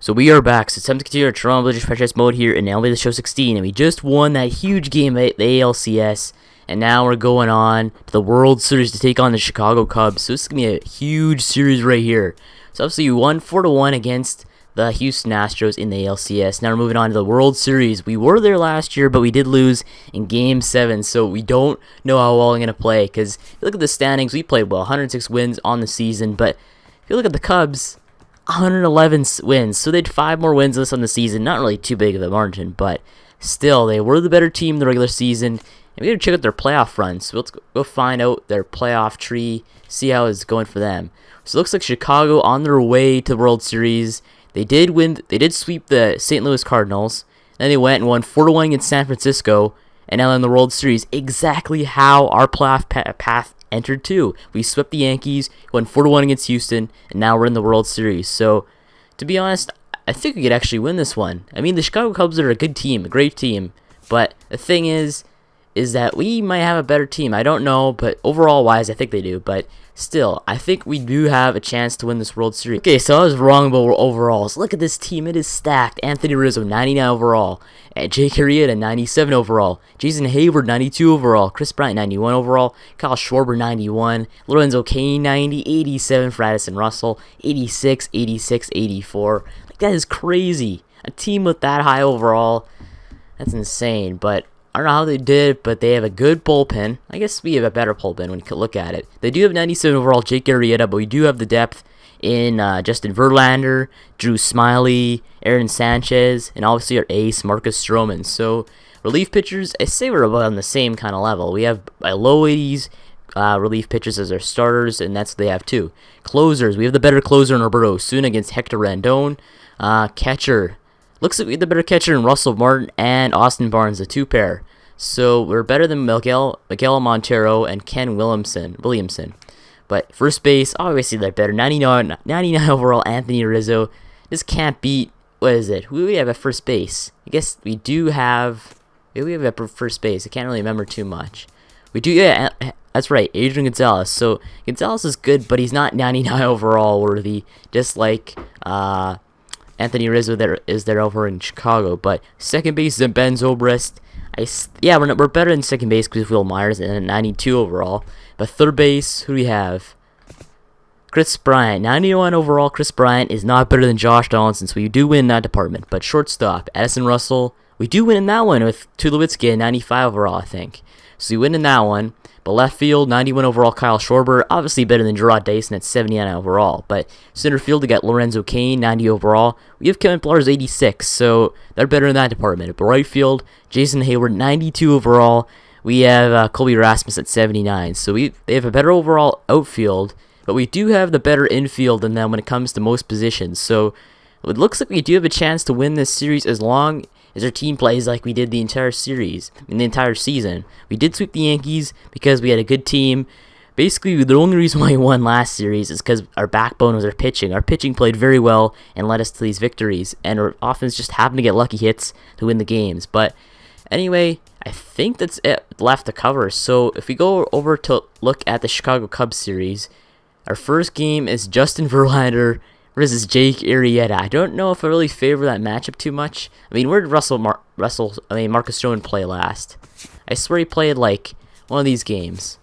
So we are back. So it's time to continue our Toronto Blue Jays franchise mode here in MLB The Show 16, and we just won that huge game at the ALCS, and now we're going on to the World Series to take on the Chicago Cubs. So this is gonna be a huge series right here. So obviously we won 4-1 against the Houston Astros in the ALCS. Now we're moving on to the World Series. We were there last year, but we did lose in Game 7, so we don't know how well I'm gonna play. Because if you look at the standings, we played well, 106 wins on the season, but if you look at the Cubs, 111 wins, so they had 5 more wins than us on the season. Not really too big of a margin, but still, they were the better team in the regular season. And we gotta check out their playoff runs. So let's go find out their playoff tree, see how it's going for them. So it looks like Chicago on their way to the World Series. They did win. They did sweep the St. Louis Cardinals. Then they went and won 4-1 against San Francisco, and now in the World Series. Exactly how our playoff path entered too. We swept the Yankees, won 4-1 against Houston, and now we're in the World Series. So, to be honest, I think we could actually win this one. I mean, the Chicago Cubs are a good team, a great team, but the thing is that we might have a better team. I don't know, but overall wise, I think they do. But still, I think we do have a chance to win this World Series. Okay, so I was wrong about overalls. Look at this team. It is stacked. Anthony Rizzo, 99 overall. Jake Arrieta, 97 overall. Jason Hayward, 92 overall. Chris Bryant, 91 overall. Kyle Schwarber, 91. Lorenzo Cain, 90. 87 for Addison Russell. 86, 86, 84. Like, that is crazy. A team with that high overall, that's insane. But I don't know how they did it, but they have a good bullpen. I guess we have a better bullpen when you look at it. They do have 97 overall Jake Arrieta, but we do have the depth in Justin Verlander, Drew Smyly, Aaron Sanchez, and obviously our ace, Marcus Stroman. So relief pitchers, I say we're about on the same kind of level. We have low 80s relief pitchers as our starters, and that's what they have too. Closers, we have the better closer in Roberto Osuna against Hector Rondon. Catcher, looks like we have the better catcher in Russell Martin and Austin Barnes, the 2-pair. So we're better than Miguel Montero and Ken Williamson. But first base, obviously they're better. 99 overall Anthony Rizzo. Just can't beat, what is it? Who do we have at first base? I guess we do have, who do we have at first base? I can't really remember too much. We do, yeah, that's right, Adrian Gonzalez. So Gonzalez is good, but he's not 99 overall worthy, just like Anthony Rizzo there is there over in Chicago. But second base is Ben Zobrist. We're better than second base because Will Myers and 92 overall. But third base, who do we have? Chris Bryant, 91 overall. Chris Bryant is not better than Josh Donaldson, so we do win in that department. But shortstop, Addison Russell, we do win in that one with Tulowitzki at 95 overall, I think. So we win in that one. But left field, 91 overall Kyle Schwarber, obviously better than Gerard Dyson at 79 overall. But center field, we got Lorenzo Cain, 90 overall. We have Kevin Pillar's 86, so they're better in that department. But right field, Jason Hayward, 92 overall. We have Colby Rasmus at 79. So they have a better overall outfield, but we do have the better infield than them when it comes to most positions. So it looks like we do have a chance to win this series as long as our team plays like we did the entire series, in the entire season. We did sweep the Yankees because we had a good team. Basically, the only reason why we won last series is because our backbone was our pitching. Our pitching played very well and led us to these victories, and our offense just happened to get lucky hits to win the games. But anyway, I think that's it left to cover. So if we go over to look at the Chicago Cubs series, our first game is Justin Verlander versus Jake Arrieta. I don't know if I really favor that matchup too much. I mean, where did Marcus Stroman play last? I swear he played like one of these games.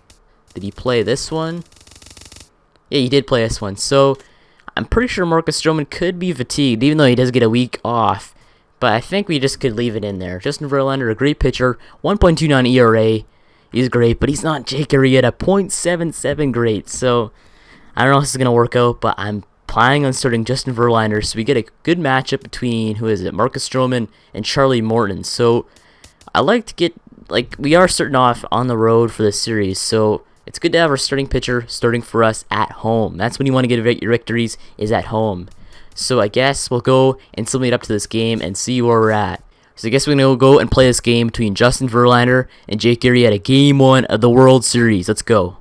Did he play this one? Yeah, he did play this one. So I'm pretty sure Marcus Stroman could be fatigued, even though he does get a week off. But I think we just could leave it in there. Justin Verlander, a great pitcher, 1.29 ERA. He's great, but he's not Jake Arrieta, 0.77 great. So I don't know if this is going to work out, but I'm planning on starting Justin Verlander, so we get a good matchup between, Marcus Stroman and Charlie Morton. So I like to get, we are starting off on the road for this series, so it's good to have our starting pitcher starting for us at home. That's when you want to get your victories, is at home. So I guess we'll go and simulate up to this game and see where we're at. So I guess we're going to go and play this game between Justin Verlander and Jake Arrieta, Game 1 of the World Series. Let's go.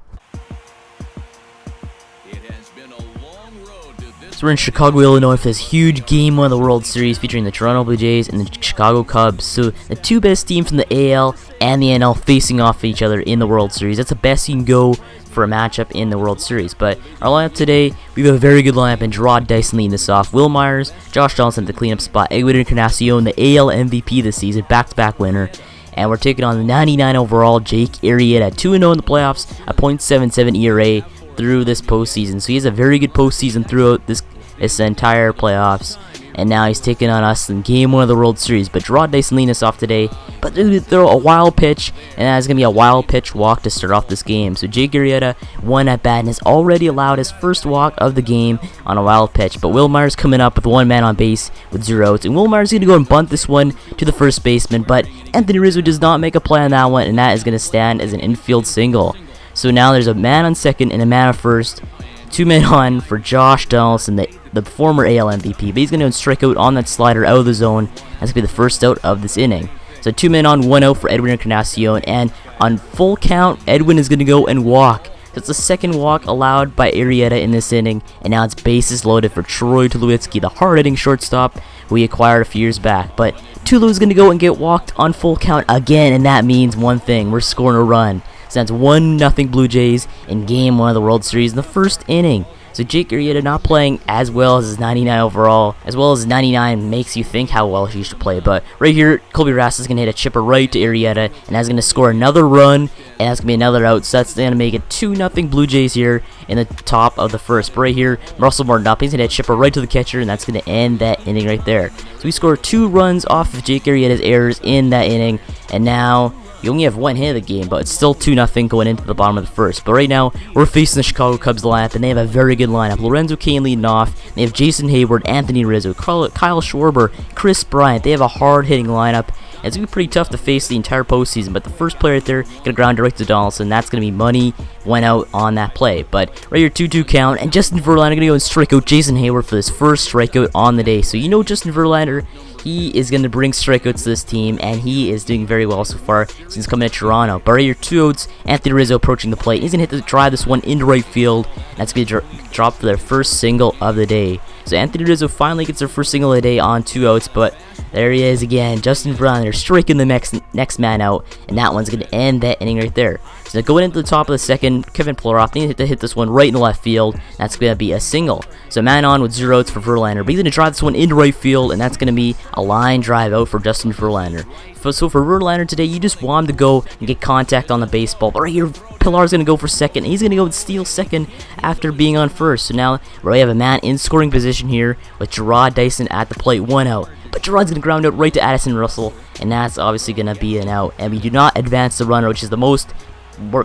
So we're in Chicago, Illinois for this huge Game 1 of the World Series featuring the Toronto Blue Jays and the Chicago Cubs. So the two best teams from the AL and the NL facing off each other in the World Series. That's the best you can go for a matchup in the World Series. But our lineup today, we have a very good lineup, and Gerard Dyson leading this off. Will Myers, Josh Donaldson at the cleanup spot, Edwin Encarnacion, the AL MVP this season, back-to-back winner. And we're taking on the 99 overall Jake Arrieta, 2-0 in the playoffs, a .77 ERA through this postseason. So he has a very good postseason throughout this entire playoffs. And now he's taking on us in Game 1 of the World Series. But Gerard Dyson leading us off today. But they're going to throw a wild pitch, and that's going to be a wild pitch walk to start off this game. So Jake Arrieta, 1 at bat, and has already allowed his first walk of the game on a wild pitch. But Will Myers coming up with 1 man on base with 0 outs. And Will Myers is going to go and bunt this one to the first baseman. But Anthony Rizzo does not make a play on that one, and that is going to stand as an infield single. So now there's a man on second and a man on first. 2 men on for Josh Donaldson, the former AL MVP, but he's going to strike out on that slider out of the zone. That's going to be the first out of this inning. So 2 men on, 1 out for Edwin Encarnacion, and on full count, Edwin is going to go and walk. So it's the second walk allowed by Arrieta in this inning, and now it's bases loaded for Troy Tulowitzki, the hard-hitting shortstop we acquired a few years back. But Tulo is going to go and get walked on full count again, and that means one thing: we're scoring a run. So that's 1-0 Blue Jays in Game 1 of the World Series in the first inning. So Jake Arrieta not playing as well as his 99 overall, as well as 99 makes you think how well he should play. But right here, Colby Rass is going to hit a chipper right to Arrieta, and that's going to score another run, and that's going to be another out. So that's going to make it 2-0 Blue Jays here in the top of the first. But right here, Russell Martin up, he's going to hit a chipper right to the catcher, and that's going to end that inning right there. So we scored 2 runs off of Jake Arrieta's errors in that inning, and now you only have 1 hit of the game, but it's still 2-0 going into the bottom of the first. But right now, we're facing the Chicago Cubs lineup, and they have a very good lineup. Lorenzo Cain leading off. They have Jason Hayward, Anthony Rizzo, Kyle Schwarber, Chris Bryant. They have a hard-hitting lineup. It's going to be pretty tough to face the entire postseason, but the first play right there, going to ground direct to Donaldson. That's going to be money, went out on that play. But right here, 2-2 count, and Justin Verlander going to go and strike out Jason Hayward for his first strikeout on the day. So you know Justin Verlander, he is going to bring strikeouts to this team, and he is doing very well so far since coming to Toronto. But right here, 2 outs, Anthony Rizzo approaching the plate. He's going to drive this one into right field. That's going to drop for their first single of the day. So Anthony Rizzo finally gets their first single of the day on 2 outs, but there he is again. Justin Verlander striking the next man out, and that one's going to end that inning right there. So going into the top of the second, Kevin Ploroff needs to hit this one right in the left field. That's going to be a single. So man on with 0 outs for Verlander, but he's going to drive this one into right field, and that's going to be a line drive out for Justin Verlander. So for Verlander today, you just want him to go and get contact on the baseball. But right here, Pilar's going to go for second. He's going to go and steal second after being on first. So now we have a man in scoring position here with Gerard Dyson at the plate, 1 out. But Gerard's going to ground out right to Addison Russell, and that's obviously going to be an out. And we do not advance the runner, which is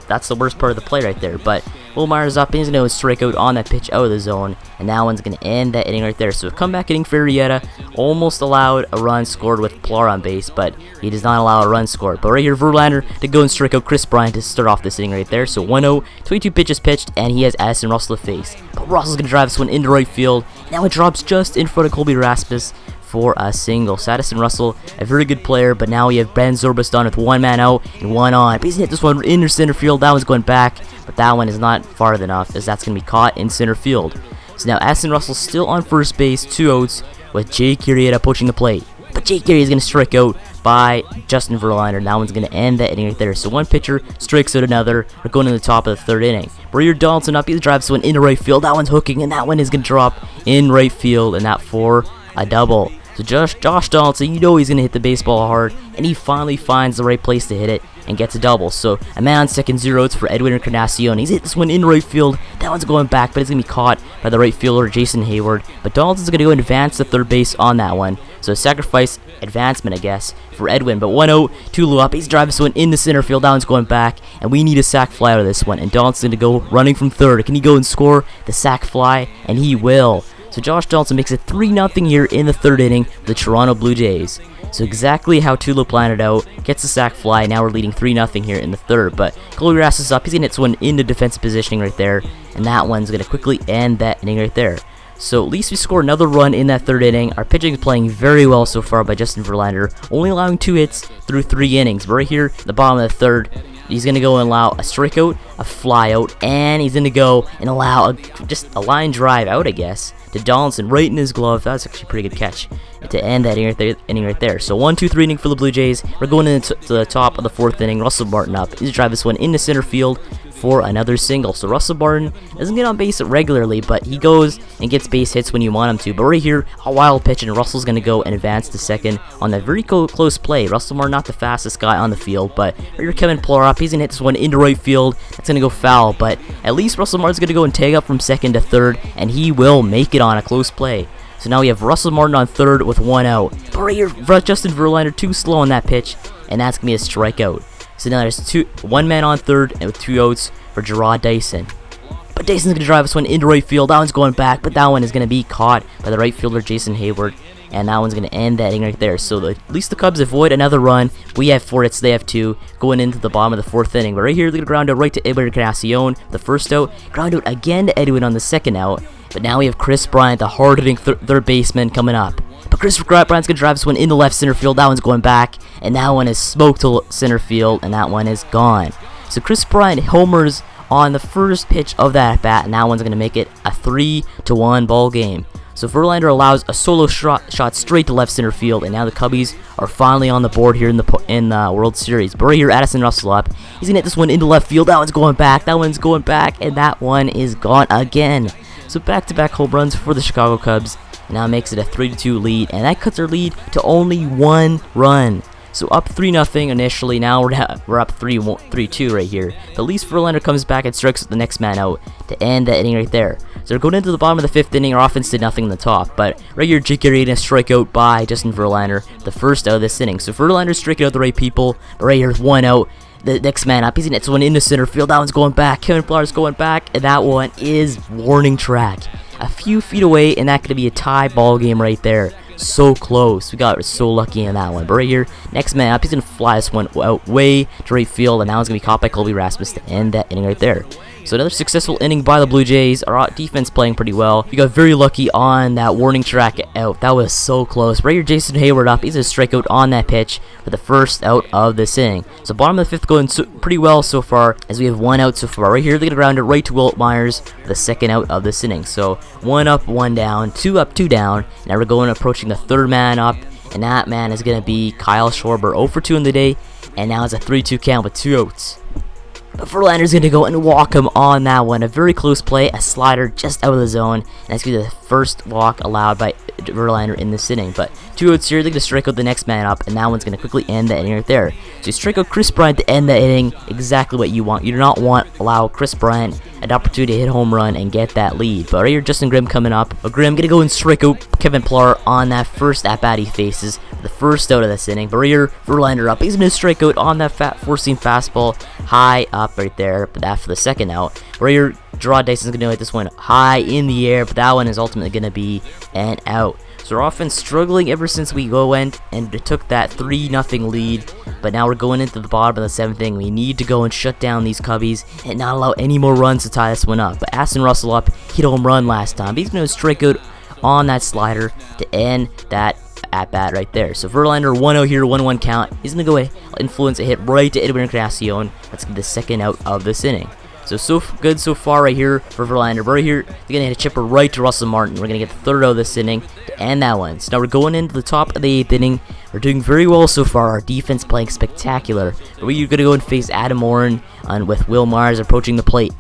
that's the worst part of the play right there. But Will Myers up, and he's going to strike out on that pitch out of the zone, and that one's going to end that inning right there. So a comeback inning for Arrieta, almost allowed a run scored with Pilar on base, but he does not allow a run scored. But right here, Verlander to go and strike out Chris Bryant to start off this inning right there. So 1-0, 22 pitches pitched, and he has Addison Russell to face. But Russell's going to drive this one into right field. Now it drops just in front of Colby Rasmus for a single. So Addison Russell, a very good player, but now we have Ben Zorbas done with 1 man out and 1 on. But he's hit this one into center field. That one's going back, but that one is not far enough, as that's going to be caught in center field. So now Addison Russell still on first base, 2 outs, with Jake Arrieta approaching the plate. But Jake Arrieta is going to strike out by Justin Verlander, and that one's going to end that inning right there. So one pitcher strikes out another. We're going to the top of the third inning. Where Donaldson up, he drives this one into right field. That one's hooking, and that one is going to drop in right field, and that for a double. So Josh Donaldson, you know he's going to hit the baseball hard, and he finally finds the right place to hit it and gets a double. So a man on second, 0 outs for Edwin Encarnacion. He's hit this one in right field. That one's going back, but it's going to be caught by the right fielder, Jason Hayward. But Donaldson's going to go and advance to third base on that one. So sacrifice advancement, I guess, for Edwin. But 1-0, Tulu up. He's driving this one in the center field. That one's going back, and we need a sac fly out of this one. And Donaldson's going to go running from third. Can he go and score the sac fly? And he will. So Josh Donaldson makes it 3-0 here in the third inning for the Toronto Blue Jays. So exactly how Tulo planned it out, gets the sac fly. Now we're leading 3-0 here in the third. But Colby Rass is up. He's going to hit this one into defensive positioning right there. And that one's going to quickly end that inning right there. So at least we score another run in that third inning. Our pitching is playing very well so far by Justin Verlander, only allowing 2 hits through 3 innings. But right here at the bottom of the third, he's going to go and allow a strikeout, a flyout, and he's going to go and allow just a line drive out, I guess, to Donaldson right in his glove. That's actually a pretty good catch to end that inning right there. So 1-2-3 inning for the Blue Jays. We're going into the top of the fourth inning. Russell Martin up. He's driving this one into center field for another single. So Russell Martin doesn't get on base regularly, but he goes and gets base hits when you want him to. But right here, a wild pitch, and Russell's going to go and advance to second on that very close play. Russell Martin not the fastest guy on the field, but right here, Kevin Pillar up. He's going to hit this one into right field. That's going to go foul, but at least Russell Martin's going to go and tag up from second to third, and he will make it on a close play. So now we have Russell Martin on third with 1 out. But right here, Justin Verlander too slow on that pitch, and that's going to be a strikeout. So now there's one man on third and with 2 outs for Gerard Dyson. But Dyson's going to drive this one into right field. That one's going back, but that one is going to be caught by the right fielder Jason Hayward. And that one's going to end that inning right there. So at least the Cubs avoid another run. We have 4 hits, they have 2, going into the bottom of the 4th inning. But right here, they're going to ground out right to Edwin Encarnacion, the first out. Ground out again to Edwin on the second out. But now we have Chris Bryant, the hard-hitting third baseman, coming up. But Chris Bryant's going to drive this one into left center field. That one's going back. And that one is smoked to center field. And that one is gone. So Chris Bryant homers on the first pitch of that at-bat. And that one's going to make it a 3-1 ball game. So Verlander allows a solo shot straight to left center field, and now the Cubbies are finally on the board here in the World Series. But right here, Addison Russell up. He's gonna hit this one into left field. That one's going back. That one's going back, and that one is gone again. So back-to-back home runs for the Chicago Cubs, and now makes it a 3-2 lead, and that cuts our lead to only 1 run. So up 3-0 initially. Now we're up 3-2 right here. But at least Verlander comes back and strikes the next man out to end that inning right there. So we're going into the bottom of the 5th inning. Our offense did nothing in the top. But right here, Jake Arrieta strikeout by Justin Verlander, the first out of this inning. So Verlander striking out the right people. But right here, 1 out. The next man up. He's going to hit one into center field. That one's going back. Kevin Pillar's going back. And that one is warning track. A few feet away, and that could be a tie ball game right there. So close. We got so lucky in that one. But right here, next man up, he's going to fly this one out way to right field, and now it's going to be caught by Colby Rasmus to end that inning right there. So another successful inning by the Blue Jays. Our defense playing pretty well. We got very lucky on that warning track out. That was so close. Right here, Jason Hayward up. He's a strikeout on that pitch for the first out of this inning. So bottom of the 5th going pretty well so far, as we have 1 out so far. Right here, they're going to ground it right to Wilt Myers for the second out of this inning. So 1 up, 1 down, 2 up, 2 down. Now we're going approaching the 3rd man up, and that man is going to be Kyle Schwarber, 0 for 2 in the day, and now it's a 3-2 count with 2 outs. But Verlander's going to go and walk him on that one. A very close play, a slider just out of the zone. And that's going to be the first walk allowed by Verlander in this inning. But 2 outs here, they're going to strike out the next man up, and that one's going to quickly end that inning right there. So you strike out Chris Bryant to end that inning, exactly what you want. You do not allow Chris Bryant an opportunity to hit a home run and get that lead. But right here, Justin Grimm coming up. But Grimm going to go and strike out Kevin Pillar on that first at-bat he faces, the first out of this inning. But right here, Verlander up. He's going to strike out on that four-seam fastball high up right there, but that for the second out. But right here, Gerard Dyson's going to hit this one high in the air, but that one is ultimately going to be an out. So our offense struggling ever since we went and took that 3-0 lead. But now we're going into the bottom of the 7th inning. We need to go and shut down these Cubbies and not allow any more runs to tie this one up. But Addison Russell up, hit a home run last time. He's going to strike out on that slider to end that at-bat right there. So Verlander 1-0 here, 1-1 count. He's going to go influence a hit right to Edwin Encarnacion. That's the second out of this inning. So good so far right here for Verlander. But right here, they're going to hit a chipper right to Russell Martin. We're going to get the 3rd out of this inning to end that one. So now we're going into the top of the 8th inning. We're doing very well so far. Our defense playing spectacular. We're going to go and face Adam Warren with Will Myers approaching the plate.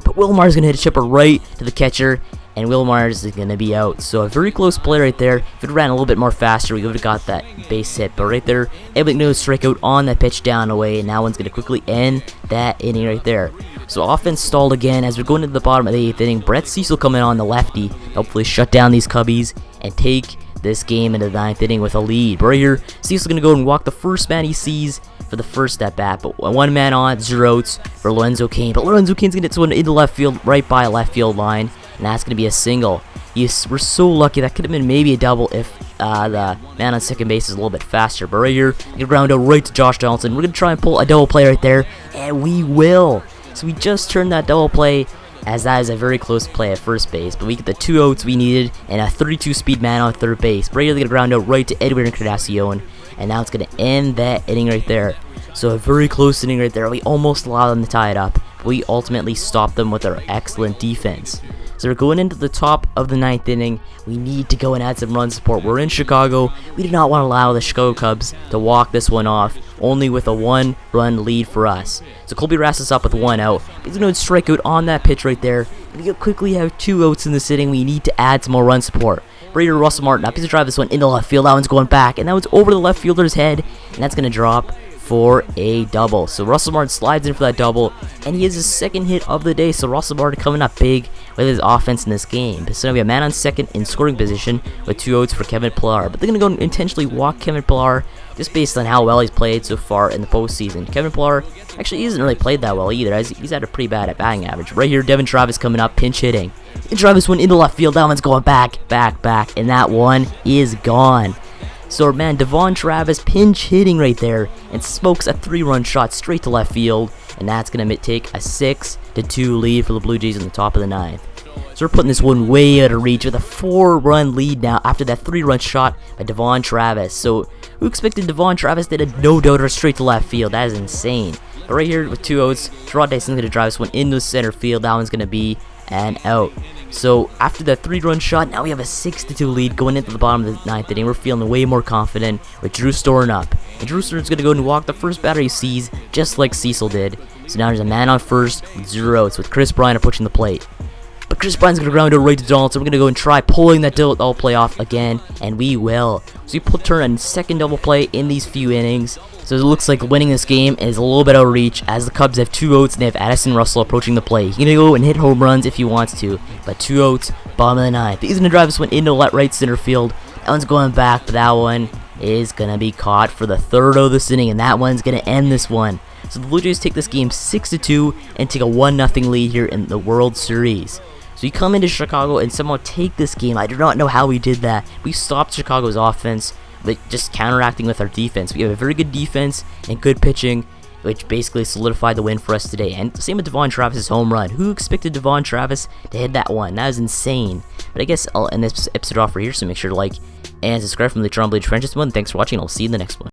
But Will Myers is going to hit a chipper right to the catcher, and Will Myers is going to be out. So a very close play right there. If it ran a little bit more faster, we would have got that base hit. But right there, Edwin knows strikeout on that pitch down away, and that one's going to quickly end that inning right there. So offense stalled again as we're going into the bottom of the 8th inning. Brett Cecil coming on the lefty, hopefully shut down these Cubbies and take this game into the 9th inning with a lead. But right here, Cecil's going to go and walk the first man he sees for the first at bat. But 1 man on, 0 outs for Lorenzo Cain. But Lorenzo Cain's going to get one into left field, right by left field line, and that's going to be a single. Yes, we're so lucky. That could have been maybe a double if the man on second base is a little bit faster. But right here, we get ground out right to Josh Donaldson. We're going to try and pull a double play right there, and we will. So we just turned that double play, as that is a very close play at first base. But we get the 2 outs we needed and a 32 speed man on third base. But right here, they're going to ground out right to Edwin Encarnacion, and now it's going to end that inning right there. So a very close inning right there. We almost allowed them to tie it up, but we ultimately stopped them with our excellent defense. So we're going into the top of the 9th inning. We need to go and add some run support. We're in Chicago. We do not want to allow the Chicago Cubs to walk this one off, only with a 1-run lead for us. So Colby wraps us up with 1 out. He's going to strike out on that pitch right there. We quickly have 2 outs in this inning. We need to add some more run support. Right here, Russell Martin up. He's going to drive this one into left field. That one's going back, and that one's over the left fielder's head, and that's going to drop for a double. So Russell Martin slides in for that double, and he has his 2nd hit of the day. So Russell Martin coming up big with his offense in this game. So now we have a man on 2nd in scoring position with 2 outs for Kevin Pillar. But they're going to go and intentionally walk Kevin Pillar just based on how well he's played so far in the postseason. Kevin Pillar actually hasn't really played that well either. He's had a pretty bad at batting average. Right here, Devin Travis coming up, pinch hitting. And Travis one into left field. That one's going back, and that one is gone. So, man, Devon Travis pinch hitting right there and smokes a 3-run shot straight to left field, and that's going to take a 6-2 lead for the Blue Jays in the top of the 9th. So we're putting this one way out of reach with a 4-run lead now after that 3-run shot by Devon Travis. So who expected Devon Travis to hit a no-doubter straight to left field? That is insane. But right here with 2 outs, Gerard Dyson's going to drive this one into center field. That one's going to be an out. So after that 3-run shot, now we have a 6-2 lead going into the bottom of the 9th inning. We're feeling way more confident with Drew Storen up. And Drew Storen's going to go and walk the first batter he sees, just like Cecil did. So now there's a man on first with 0 outs with Chris Bryant approaching the plate. But Chris Bryant's going to ground it right to Donaldson. We're going to go and try pulling that double play off again, and we will. So we turn a 2nd double play in these few innings. So it looks like winning this game is a little bit out of reach as the Cubs have 2 outs and they have Addison Russell approaching the plate. He's going to go and hit home runs if he wants to, but 2 outs, bottom of the 9th. He's going to drive this one into right center field. That one's going back, but that one is going to be caught for the 3rd of this inning, and that one's going to end this one. So the Blue Jays take this game 6-2 and take a 1-0 lead here in the World Series. So we come into Chicago and somehow take this game. I do not know how we did that. We stopped Chicago's offense, but just counteracting with our defense. We have a very good defense and good pitching, which basically solidified the win for us today. And same with Devon Travis' home run. Who expected Devon Travis to hit that one? That was insane. But I guess I'll end this episode off right here, so make sure to like and subscribe from the Toronto Blue Jays Franchise One. Thanks for watching, and I'll see you in the next one.